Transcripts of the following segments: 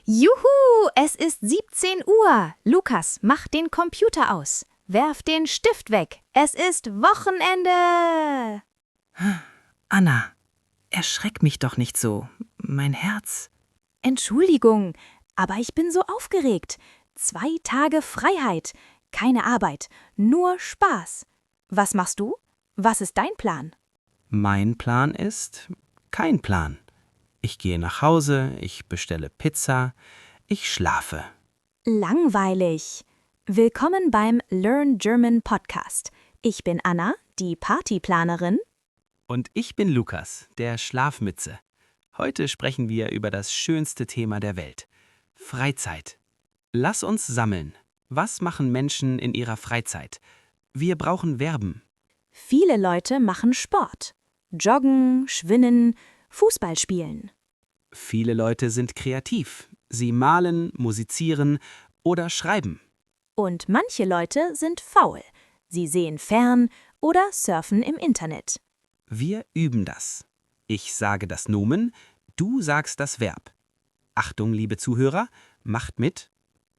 Juhu, es ist 17 Uhr. Lukas, mach den Computer aus. Werf den Stift weg. Es ist Wochenende. Anna, erschreck mich doch nicht so. Mein Herz. Entschuldigung, aber ich bin so aufgeregt. 2 Tage Freiheit. Keine Arbeit, nur Spaß. Was machst du? Was ist dein Plan? Mein Plan ist kein Plan. Ich gehe nach Hause, ich bestelle Pizza, ich schlafe. Langweilig. Willkommen beim Learn German Podcast. Ich bin Anna, die Partyplanerin. Und ich bin Lukas, der Schlafmütze. Heute sprechen wir über das schönste Thema der Welt: Freizeit. Lass uns sammeln. Was machen Menschen in ihrer Freizeit? Wir brauchen Verben. Viele Leute machen Sport. Joggen, schwimmen, Fußball spielen. Viele Leute sind kreativ. Sie malen, musizieren oder schreiben. Und manche Leute sind faul. Sie sehen fern oder surfen im Internet. Wir üben das. Ich sage das Nomen, du sagst das Verb. Achtung, liebe Zuhörer, macht mit.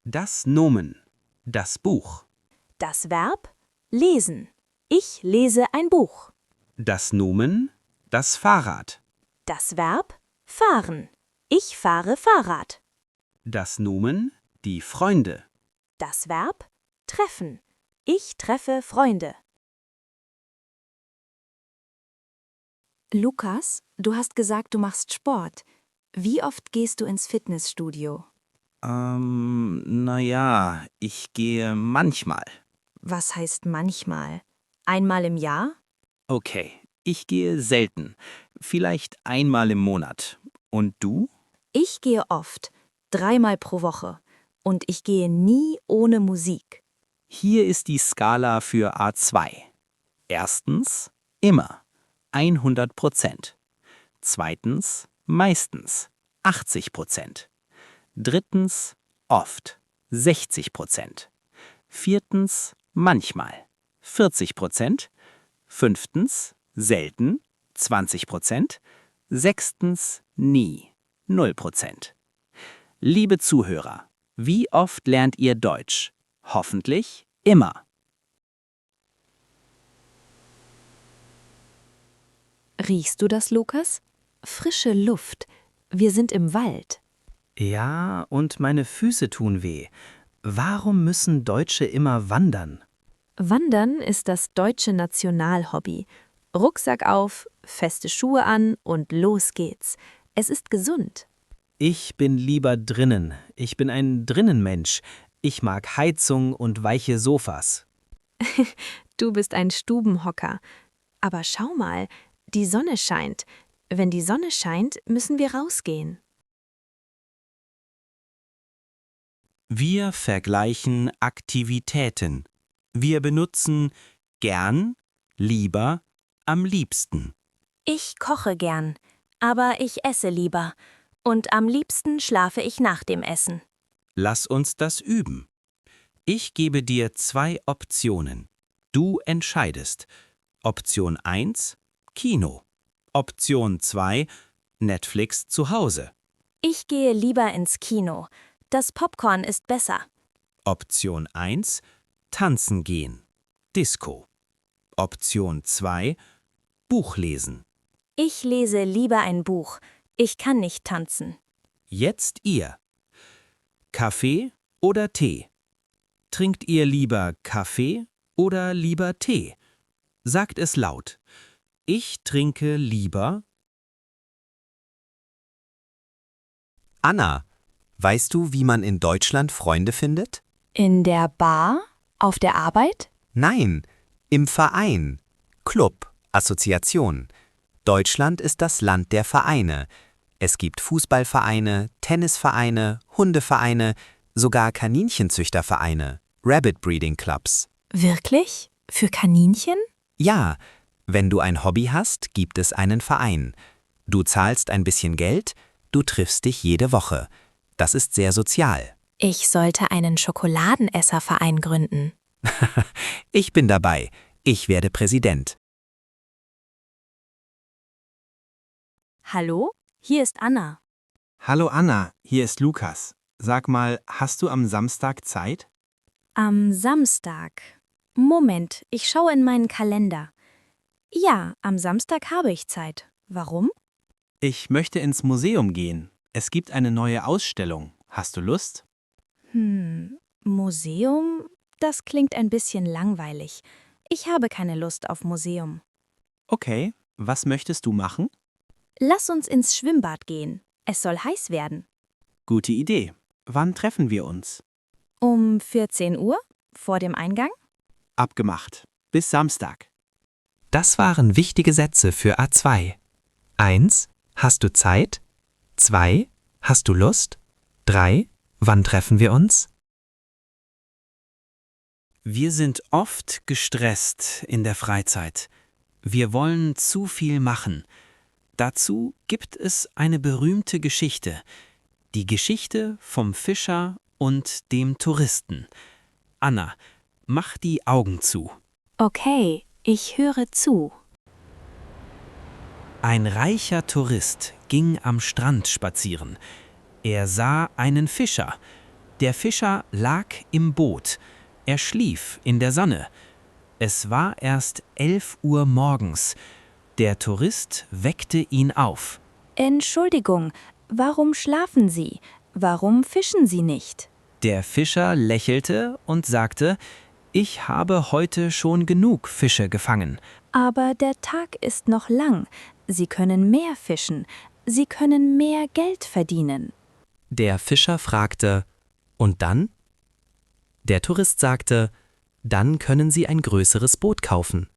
Das Nomen, das Buch. Das Verb lesen. Ich lese ein Buch. Das Nomen, das Fahrrad. Das Verb fahren. Ich fahre Fahrrad. Das Nomen, die Freunde. Das Verb treffen. Ich treffe Freunde. Lukas, du hast gesagt, du machst Sport. Wie oft gehst du ins Fitnessstudio? Naja, ich gehe manchmal. Was heißt manchmal? Einmal im Jahr? Okay, ich gehe selten. Vielleicht einmal im Monat. Und du? Ich gehe oft, 3-mal pro Woche. Und ich gehe nie ohne Musik. Hier ist die Skala für A2. Erstens, immer, 100%. Zweitens, meistens, 80%. Drittens, oft, 60%. Viertens, manchmal, 40%. Fünftens, selten, 20%. Sechstens, nie, 0%. Liebe Zuhörer, wie oft lernt ihr Deutsch? Hoffentlich immer. Riechst du das, Lukas? Frische Luft. Wir sind im Wald. Ja, und meine Füße tun weh. Warum müssen Deutsche immer wandern? Wandern ist das deutsche Nationalhobby. Rucksack auf, feste Schuhe an und los geht's. Es ist gesund. Ich bin lieber drinnen. Ich bin ein Drinnenmensch. Ich mag Heizung und weiche Sofas. Du bist ein Stubenhocker. Aber schau mal, die Sonne scheint. Wenn die Sonne scheint, müssen wir rausgehen. Wir vergleichen Aktivitäten. Wir benutzen gern, lieber, am liebsten. Ich koche gern, aber ich esse lieber. Und am liebsten schlafe ich nach dem Essen. Lass uns das üben. Ich gebe dir 2 Optionen. Du entscheidest. Option 1, Kino. Option 2, Netflix zu Hause. Ich gehe lieber ins Kino. Das Popcorn ist besser. Option 1, tanzen gehen. Disco. Option 2, Buch lesen. Ich lese lieber ein Buch. Ich kann nicht tanzen. Jetzt ihr. Kaffee oder Tee? Trinkt ihr lieber Kaffee oder lieber Tee? Sagt es laut. Ich trinke lieber. Anna, weißt du, wie man in Deutschland Freunde findet? In der Bar? Auf der Arbeit? Nein, im Verein. Club, Assoziation. Deutschland ist das Land der Vereine. Es gibt Fußballvereine, Tennisvereine, Hundevereine, sogar Kaninchenzüchtervereine, Rabbit Breeding Clubs. Wirklich? Für Kaninchen? Ja, wenn du ein Hobby hast, gibt es einen Verein. Du zahlst ein bisschen Geld, du triffst dich jede Woche. Das ist sehr sozial. Ich sollte einen Schokoladenesserverein gründen. Ich bin dabei. Ich werde Präsident. Hallo? Hier ist Anna. Hallo Anna, hier ist Lukas. Sag mal, hast du am Samstag Zeit? Am Samstag. Moment, ich schaue in meinen Kalender. Ja, am Samstag habe ich Zeit. Warum? Ich möchte ins Museum gehen. Es gibt eine neue Ausstellung. Hast du Lust? Museum? Das klingt ein bisschen langweilig. Ich habe keine Lust auf Museum. Okay, was möchtest du machen? Lass uns ins Schwimmbad gehen. Es soll heiß werden. Gute Idee. Wann treffen wir uns? Um 14 Uhr? Vor dem Eingang? Abgemacht. Bis Samstag. Das waren wichtige Sätze für A2. 1. Hast du Zeit? 2. Hast du Lust? 3. Wann treffen wir uns? Wir sind oft gestresst in der Freizeit. Wir wollen zu viel machen. Dazu gibt es eine berühmte Geschichte. Die Geschichte vom Fischer und dem Touristen. Anna, mach die Augen zu. Okay, ich höre zu. Ein reicher Tourist ging am Strand spazieren. Er sah einen Fischer. Der Fischer lag im Boot. Er schlief in der Sonne. Es war erst 11 Uhr morgens. Der Tourist weckte ihn auf. Entschuldigung, warum schlafen Sie? Warum fischen Sie nicht? Der Fischer lächelte und sagte, ich habe heute schon genug Fische gefangen. Aber der Tag ist noch lang. Sie können mehr fischen. Sie können mehr Geld verdienen. Der Fischer fragte, und dann? Der Tourist sagte, dann können Sie ein größeres Boot kaufen.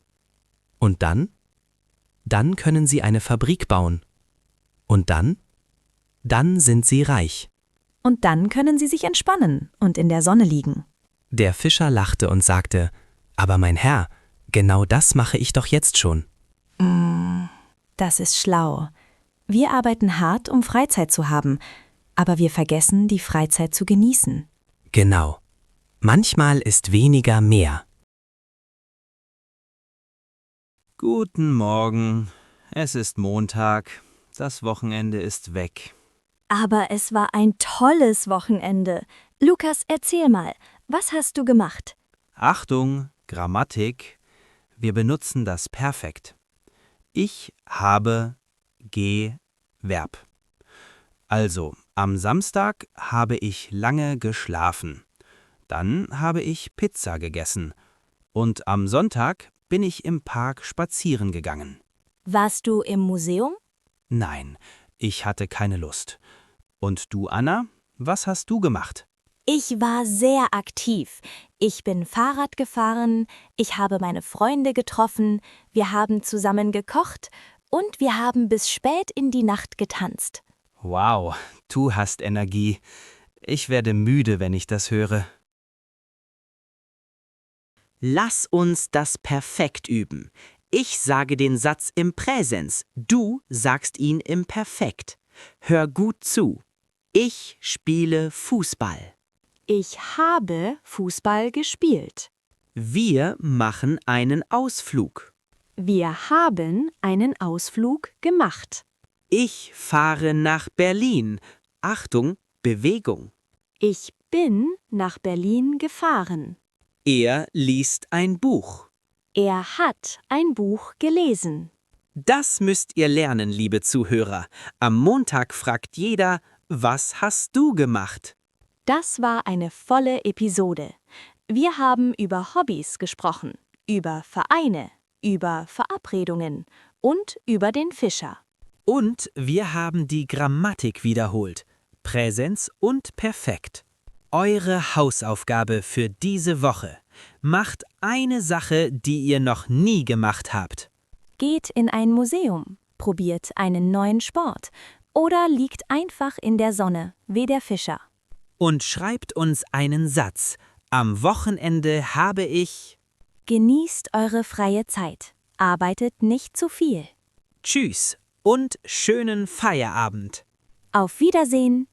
Und dann? Dann können Sie eine Fabrik bauen. Und dann? Dann sind Sie reich. Und dann können Sie sich entspannen und in der Sonne liegen. Der Fischer lachte und sagte, aber mein Herr, genau das mache ich doch jetzt schon. Das ist schlau. Wir arbeiten hart, um Freizeit zu haben, aber wir vergessen, die Freizeit zu genießen. Genau. Manchmal ist weniger mehr. Guten Morgen. Es ist Montag. Das Wochenende ist weg. Aber es war ein tolles Wochenende. Lukas, erzähl mal, was hast du gemacht? Achtung, Grammatik. Wir benutzen das Perfekt. Ich habe Verb. Also, am Samstag habe ich lange geschlafen. Dann habe ich Pizza gegessen. Und am Sonntag bin ich im Park spazieren gegangen. Warst du im Museum? Nein, ich hatte keine Lust. Und du, Anna, was hast du gemacht? Ich war sehr aktiv. Ich bin Fahrrad gefahren, ich habe meine Freunde getroffen, wir haben zusammen gekocht und wir haben bis spät in die Nacht getanzt. Wow, du hast Energie. Ich werde müde, wenn ich das höre. Lass uns das Perfekt üben. Ich sage den Satz im Präsens, du sagst ihn im Perfekt. Hör gut zu. Ich spiele Fußball. Ich habe Fußball gespielt. Wir machen einen Ausflug. Wir haben einen Ausflug gemacht. Ich fahre nach Berlin. Achtung, Bewegung. Ich bin nach Berlin gefahren. Er liest ein Buch. Er hat ein Buch gelesen. Das müsst ihr lernen, liebe Zuhörer. Am Montag fragt jeder, was hast du gemacht? Das war eine volle Episode. Wir haben über Hobbys gesprochen, über Vereine, über Verabredungen und über den Fischer. Und wir haben die Grammatik wiederholt. Präsens und Perfekt. Eure Hausaufgabe für diese Woche. Macht eine Sache, die ihr noch nie gemacht habt. Geht in ein Museum, probiert einen neuen Sport oder liegt einfach in der Sonne wie der Fischer. Und schreibt uns einen Satz. Am Wochenende habe ich... Genießt eure freie Zeit. Arbeitet nicht zu viel. Tschüss und schönen Feierabend. Auf Wiedersehen!